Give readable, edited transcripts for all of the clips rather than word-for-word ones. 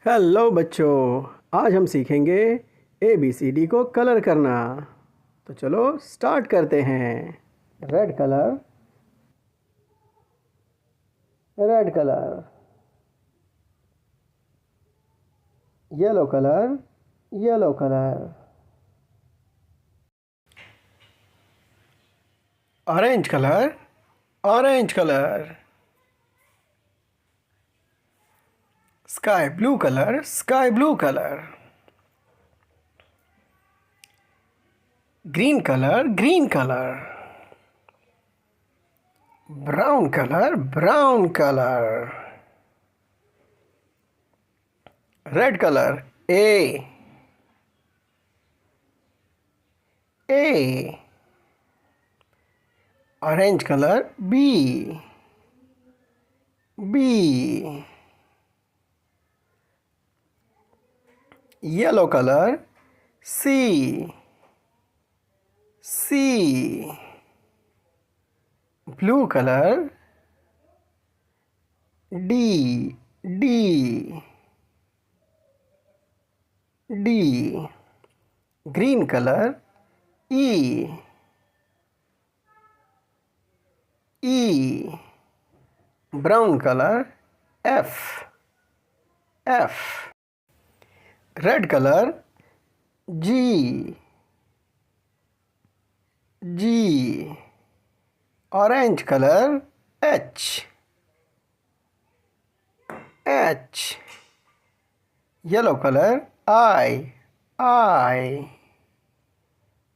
Hello बच्चों, आज हम सीखेंगे ABCD को कलर करना। तो चलो स्टार्ट करते हैं। Red colour, red colour. Yellow colour, yellow colour. Orange colour, orange colour. Sky blue colour, sky blue colour. Green colour, green colour. Brown colour, brown colour. Red colour, A। Orange colour, B। Yellow colour, C। Blue colour, D। Green colour, E। Brown colour, F। Red colour, G। Orange colour, H। Yellow colour, I।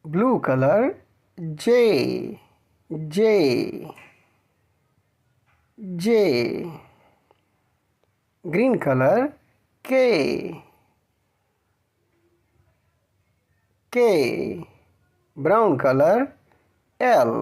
Blue colour, J। Green colour, K। Brown colour, L।